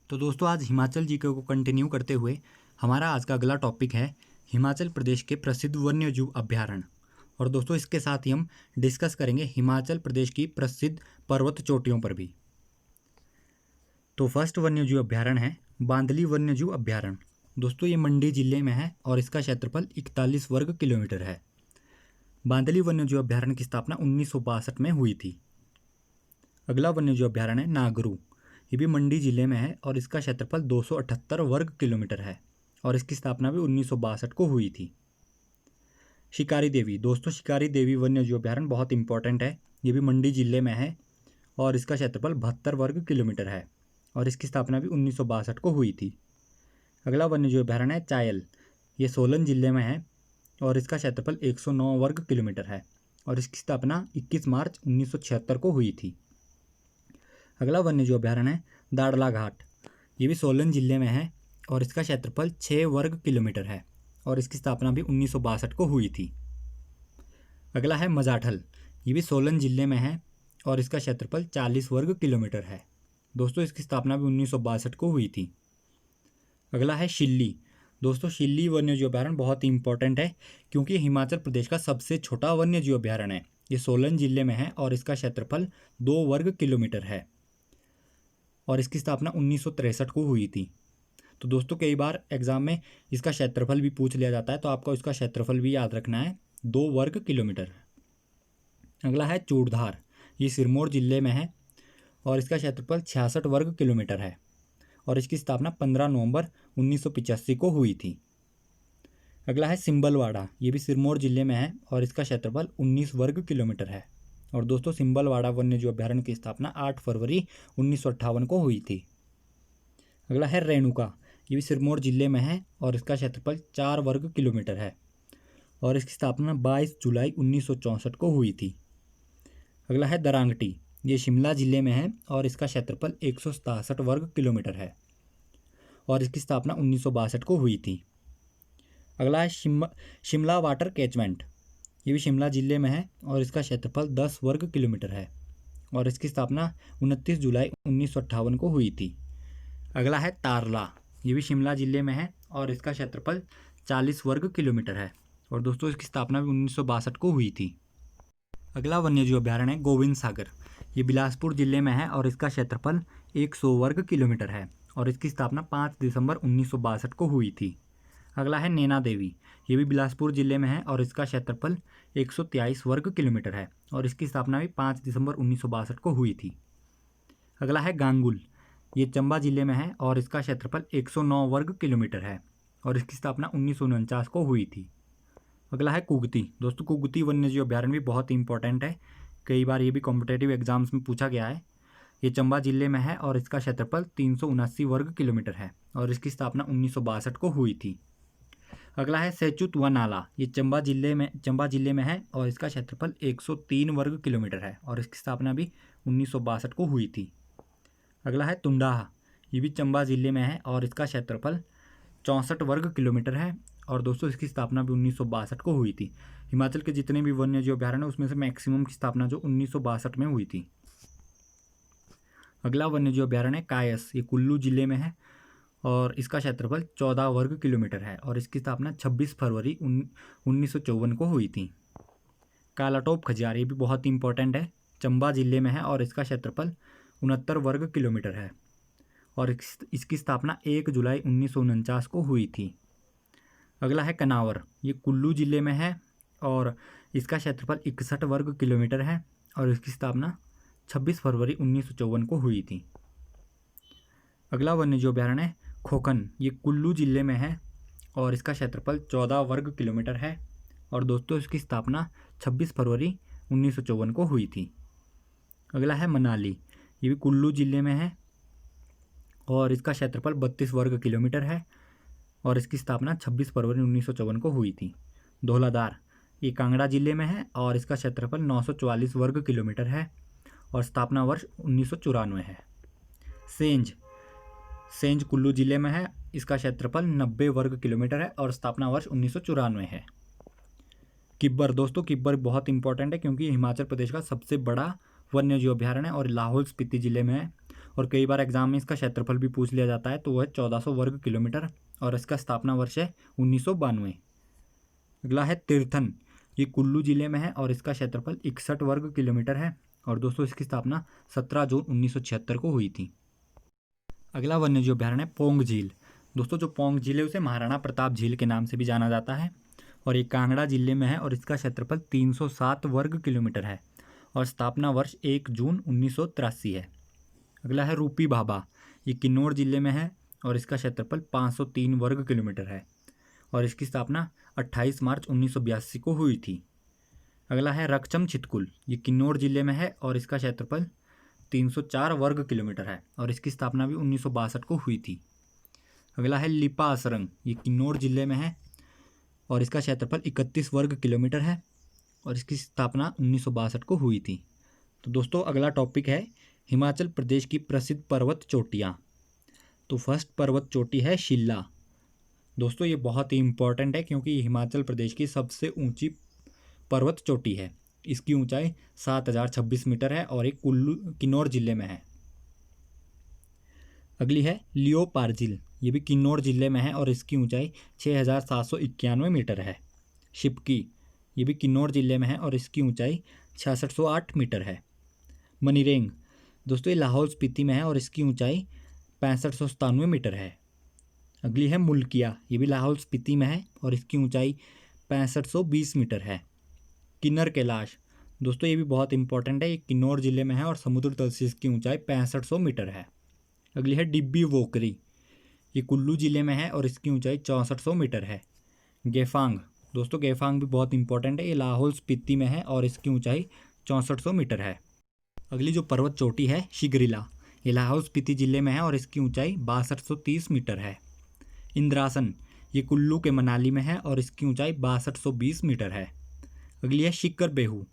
तो दोस्तों आज हिमाचल जीके को कंटिन्यू करते हुए हमारा आज का अगला टॉपिक है हिमाचल प्रदेश के प्रसिद्ध वन्यजीव अभ्यारण्य। और दोस्तों इसके साथ ही हम डिस्कस करेंगे हिमाचल प्रदेश की प्रसिद्ध पर्वत चोटियों पर भी। तो फर्स्ट वन्यजीव अभ्यारण्य है बांदली वन्यजीव अभ्यारण्य। दोस्तों ये मंडी जिले में है और इसका क्षेत्रफल 41 वर्ग किलोमीटर है। बांदली वन्यजीव अभ्यारण्य की स्थापना 1962 में हुई थी। अगला वन्यजीव अभ्यारण्य है नागरू। ये भी मंडी जिले में है और इसका क्षेत्रफल 278 वर्ग किलोमीटर है और इसकी स्थापना भी 1962 को हुई थी। शिकारी देवी। दोस्तों शिकारी देवी वन्यजीव अभ्यारण्य बहुत इंपॉर्टेंट है। ये भी मंडी जिले में है और इसका क्षेत्रफल 72 वर्ग किलोमीटर है और इसकी स्थापना भी 1962 को हुई थी। अगला वन्यजीव अभ्यारण्य है चायल। ये सोलन जिले में है और इसका क्षेत्रफल 109 वर्ग किलोमीटर है और इसकी स्थापना 21 मार्च 1976 को हुई थी। अगला वन्यजीव अभ्यारण्य है दाड़ला घाट। ये भी सोलन जिले में है और इसका क्षेत्रफल 6 वर्ग किलोमीटर है और इसकी स्थापना भी 1962 को हुई थी। अगला है मजाठल। ये भी सोलन जिले में है और इसका क्षेत्रफल 40 वर्ग किलोमीटर है। दोस्तों इसकी स्थापना भी 1962 को हुई थी। अगला है शिल्ली। दोस्तों शिल्ली वन्यजीव अभ्यारण्य बहुत ही इंपॉर्टेंट है क्योंककि हिमाचल प्रदेश का सबसे छोटा वन्यजीव अभ्यारण्य है। ये सोलन जिले में है और इसका क्षेत्रफल 2 वर्ग किलोमीटर है और इसकी स्थापना 1963 को हुई थी। तो दोस्तों कई बार एग्जाम में इसका क्षेत्रफल भी पूछ लिया जाता है, तो आपको इसका क्षेत्रफल भी याद रखना है, 2 वर्ग किलोमीटर। अगला है चूड़धार। ये सिरमौर जिले में है और इसका क्षेत्रफल 66 वर्ग किलोमीटर है और इसकी स्थापना 15 नवंबर 1985 को हुई थी। अगला है सिंबलवाड़ा। ये भी सिरमौर जिले में है और इसका क्षेत्रफल 19 वर्ग किलोमीटर है और दोस्तों सिंबलवाड़ा वन्यजीव अभ्यारण्य की स्थापना 8 फरवरी 1958 को हुई थी। अगला है रेणुका। ये भी सिरमौर जिले में है और इसका क्षेत्रफल 4 वर्ग किलोमीटर है और इसकी स्थापना 22 जुलाई 1964 को हुई थी। अगला है दरांगटी। ये शिमला जिले में है और इसका क्षेत्रफल 167 वर्ग किलोमीटर है और इसकी स्थापना 1962 को हुई थी। अगला है शिमला वाटर कैचमेंट। ये भी शिमला जिले में है और इसका क्षेत्रफल 10 वर्ग किलोमीटर है और इसकी स्थापना 29 जुलाई 1958 को हुई थी। अगला है तारला। ये भी शिमला जिले में है और इसका क्षेत्रफल 40 वर्ग किलोमीटर है और दोस्तों इसकी स्थापना भी 1962 को हुई थी। अगला वन्यजीव अभ्यारण्य है गोविंद सागर। ये बिलासपुर जिले में है और इसका क्षेत्रफल 100 वर्ग किलोमीटर है और इसकी स्थापना 5 दिसंबर 1962 को हुई थी। अगला है नैना देवी। ये भी बिलासपुर जिले में है और इसका क्षेत्रफल 123 वर्ग किलोमीटर है और इसकी स्थापना भी 5 दिसंबर 1962 को हुई थी। अगला है गांगुल। ये चंबा जिले में है और इसका क्षेत्रफल 109 वर्ग किलोमीटर है और इसकी स्थापना 1949 को हुई थी। अगला है कुगती। दोस्तों कुगती वन्यजीव अभ्यारण्य भी बहुत इंपॉर्टेंट है, कई बार ये भी कॉम्पिटेटिव एग्जाम्स में पूछा गया है। ये चंबा जिले में है और इसका क्षेत्रफल 379 वर्ग किलोमीटर है और इसकी स्थापना 1962 को हुई थी। अगला है सेचुत व नाला। ये चंबा जिले में है और इसका क्षेत्रफल 103 वर्ग किलोमीटर है और इसकी स्थापना भी 1962 को हुई थी। अगला है तुंडाहा। ये भी चंबा जिले में है और इसका क्षेत्रफल 64 वर्ग किलोमीटर है और दोस्तों इसकी स्थापना भी 1962 को हुई थी। हिमाचल के जितने भी वन्यजीव अभ्यारण्य है उसमें से मैक्सिमम की स्थापना जो 1962 में हुई थी। अगला वन्यजीव अभ्यारण्य कायस। ये कुल्लू जिले में है और इसका क्षेत्रफल 14 वर्ग किलोमीटर है और इसकी स्थापना 26 फरवरी 1954 को हुई थी। कालाटोप खजियार। ये भी बहुत इंपॉर्टेंट है, चंबा जिले में है और इसका क्षेत्रफल 69 वर्ग किलोमीटर है और इसकी स्थापना 1 जुलाई 1949 को हुई थी। अगला है कनावर। ये कुल्लू जिले में है और इसका क्षेत्रफल 61 वर्ग किलोमीटर है और इसकी स्थापना 26 फरवरी 1954 को हुई थी। अगला वन्यजीव अभ्यारण्य है खोखन। ये कुल्लू जिले में है और इसका क्षेत्रफल 14 वर्ग किलोमीटर है और दोस्तों इसकी स्थापना 26 फरवरी 1954 को हुई थी। अगला है मनाली। ये भी कुल्लू जिले में है और इसका क्षेत्रफल 32 वर्ग किलोमीटर है और इसकी स्थापना 26 फरवरी 1954 को हुई थी। धौलाधार। ये कांगड़ा जिले में है और इसका क्षेत्रफल 944 वर्ग किलोमीटर है और स्थापना वर्ष 1994 है। सेंज कुल्लू जिले में है, इसका क्षेत्रफल 90 वर्ग किलोमीटर है और स्थापना वर्ष 1994 है। किब्बर। दोस्तों किब्बर बहुत इंपॉर्टेंट है क्योंकि हिमाचल प्रदेश का सबसे बड़ा वन्यजीव अभ्यारण्य और लाहौल स्पीति जिले में है और कई बार एग्जाम में इसका क्षेत्रफल भी पूछ लिया जाता है, तो वह है 1400 वर्ग किलोमीटर और इसका स्थापना वर्ष है 1992। अगला है तीर्थन, ये कुल्लू जिले में है और इसका क्षेत्रफल 61 वर्ग किलोमीटर है और दोस्तों इसकी स्थापना 17 जून 1976 को हुई थी। अगला वन्यजीव अभ्यारण्य है पोंग झील। दोस्तों जो पोंग झील है उसे महाराणा प्रताप झील के नाम से भी जाना जाता है और ये कांगड़ा जिले में है और इसका क्षेत्रफल 307 वर्ग किलोमीटर है और स्थापना वर्ष 1 जून 1983 है। अगला है रूपी भाभा, ये किन्नौर जिले में है और इसका क्षेत्रफल 503 वर्ग किलोमीटर है और इसकी स्थापना 28 मार्च 1982 को हुई थी। अगला है रक्षम छितकुल, ये किन्नौर जिले में है और इसका क्षेत्रफल 304 वर्ग किलोमीटर है और इसकी स्थापना भी 1962 को हुई थी। अगला है लिपा असरंग, ये किन्नौर जिले में है और इसका क्षेत्रफल 31 वर्ग किलोमीटर है और इसकी स्थापना 1962 को हुई थी। तो दोस्तों अगला टॉपिक है हिमाचल प्रदेश की प्रसिद्ध पर्वत चोटियाँ। तो फर्स्ट पर्वत चोटी है शिल्ला। दोस्तों ये बहुत ही इम्पोर्टेंट है क्योंकि ये हिमाचल प्रदेश की सबसे ऊंची पर्वत चोटी है। इसकी ऊंचाई 7026 मीटर है और एक कुल्लू किन्नौर जिले में है। अगली है लियो पार्जिल, ये भी किन्नौर जिले में है और इसकी ऊंचाई 6791 मीटर है। शिपकी, ये भी किन्नौर जिले में है और इसकी ऊंचाई 6608 मीटर है। मनीरेंग, दोस्तों ये लाहौल स्पीति में है और इसकी ऊंचाई 6597 मीटर है। अगली है मुल्किया, ये भी लाहौल स्पीति में है और इसकी ऊंचाई 6520 मीटर है। किन्नर कैलाश, दोस्तों ये भी बहुत इंपॉर्टेंट है, ये किन्नौर जिले में है और समुद्र तल से इसकी ऊंचाई 6500 मीटर है। अगली है डिब्बी वोकरी, ये कुल्लू जिले में है और इसकी ऊंचाई 6400 मीटर है। गेफांग, दोस्तों गेफांग भी बहुत इंपॉर्टेंट है, ये लाहौल स्पीति में है और इसकी ऊंचाई 6400 मीटर है। अगली जो पर्वत चोटी है शिगरिला, ये लाहौल स्पीति जिले में है और इसकी ऊंचाई 6230 मीटर है। इंद्रासन, ये कुल्लू के मनाली में है और इसकी ऊंचाई 6220 मीटर है। अगली है शिखर बेहू,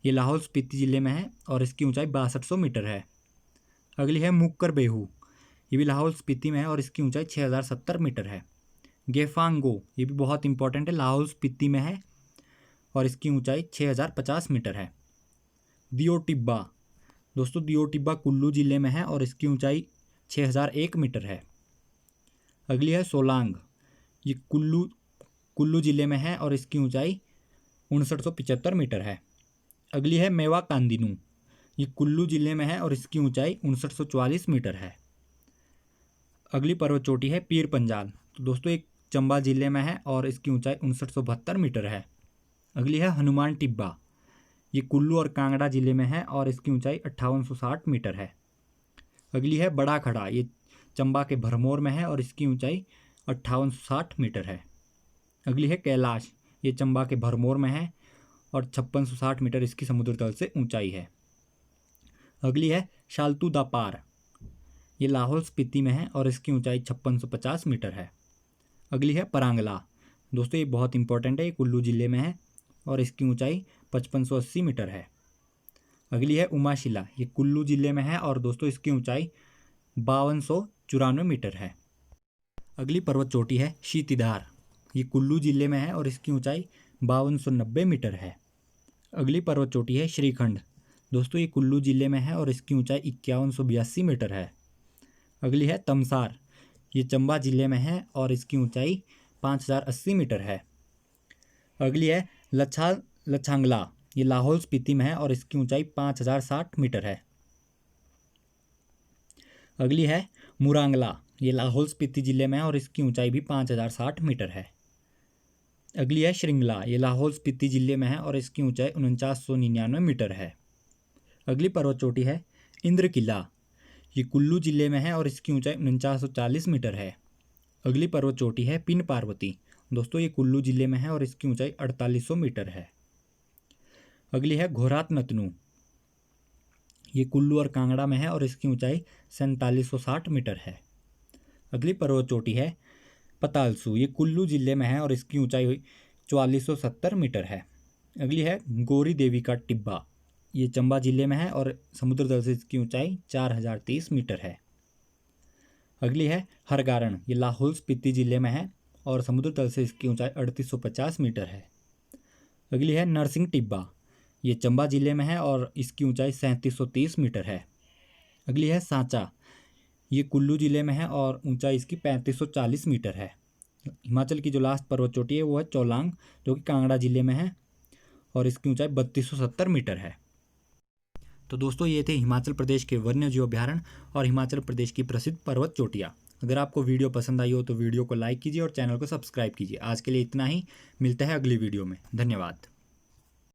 ये लाहौल स्पीति जिले में है और इसकी ऊंचाई 6200 मीटर है। अगली है मुक्कर बेहू, ये भी लाहौल स्पीति में है और इसकी ऊंचाई 6070 मीटर है। गेफांगो, ये भी बहुत इंपॉर्टेंट है, लाहौल स्पीति में है और इसकी ऊंचाई 6050 मीटर है। दियो टिब्बा, दोस्तों दियो टिब्बा कुल्लू जिले में है और इसकी ऊंचाई 6001 मीटर है। अगली है सोलांग, ये कुल्लू जिले में है और इसकी ऊंचाई 5975 मीटर है। अगली है मेवा कांदिनू, ये कुल्लू जिले में है और इसकी ऊंचाई 5944 मीटर है। अगली पर्वत चोटी है पीर पंजाल, तो दोस्तों एक चंबा जिले में है और इसकी ऊंचाई 5972 मीटर है। अगली है हनुमान टिब्बा, ये कुल्लू और कांगड़ा जिले में है और इसकी ऊंचाई 5860 मीटर है। अगली है बड़ा खड़ा, ये चंबा के भरमौर में है और इसकी ऊंचाई 5860 मीटर है। अगली है कैलाश, ये चंबा के भरमौर में है और 5660 मीटर इसकी समुद्र तल से ऊंचाई है। अगली है शालतू दा पार, ये लाहौल स्पीति में है और इसकी ऊंचाई 5650 मीटर है। अगली है परांगला, दोस्तों ये बहुत इंपॉर्टेंट है, ये कुल्लू जिले में है और इसकी ऊंचाई 5580 मीटर है। अगली है उमाशिला, ये कुल्लू जिले में है और दोस्तों इसकी ऊंचाई 5294 मीटर है। अगली पर्वत चोटी है शीतिधार, ये कुल्लू जिले में है और इसकी ऊंचाई 5290 मीटर है। अगली पर्वत चोटी है श्रीखंड, दोस्तों ये कुल्लू जिले में है और इसकी ऊंचाई 5182 मीटर है। अगली है तमसार, ये चंबा जिले में है और इसकी ऊंचाई 5080 मीटर है। अगली है लछांगला, ये लाहौल स्पीति में है और इसकी ऊंचाई 5060 मीटर है। अगली है मुरांगला, ये लाहौल स्पीति जिले में है और इसकी ऊंचाई भी 5060 मीटर है। अगली है श्रृंगला, ये लाहौल स्पीति जिले में है और इसकी ऊंचाई 4999 मीटर है। अगली पर्वत चोटी है इंद्र किला, ये कुल्लू जिले में है और इसकी ऊंचाई 4940 मीटर है। अगली पर्वत चोटी है पिन पार्वती, दोस्तों ये कुल्लू जिले में है और इसकी ऊंचाई 4800 मीटर है। अगली है घोरात नतनू, ये कुल्लू और कांगड़ा में है और इसकी ऊंचाई 4760 मीटर है। अगली पर्वत चोटी है पतालसू, ये कुल्लू जिले में है और इसकी ऊंचाई 4470 मीटर है। अगली है गौरी देवी का टिब्बा, ये चंबा जिले में है और समुद्र तल से इसकी ऊंचाई 4030 मीटर है। अगली है हरगारण, ये लाहौल स्पीति जिले में है और समुद्र तल से इसकी ऊंचाई 3850 मीटर है। अगली है नरसिंह टिब्बा, ये चंबा जिले में है और इसकी ऊंचाई 3730 मीटर है। अगली है सांचा, ये कुल्लू ज़िले में है और ऊंचाई इसकी 3540 मीटर है। हिमाचल की जो लास्ट पर्वत चोटी है वो है चोलांग, जो कि कांगड़ा ज़िले में है और इसकी ऊंचाई 3270 मीटर है। तो दोस्तों ये थे हिमाचल प्रदेश के वन्य जीव अभ्यारण्य और हिमाचल प्रदेश की प्रसिद्ध पर्वत चोटियाँ। अगर आपको वीडियो पसंद आई हो तो वीडियो को लाइक कीजिए और चैनल को सब्सक्राइब कीजिए। आज के लिए इतना ही, मिलता है अगली वीडियो में। धन्यवाद।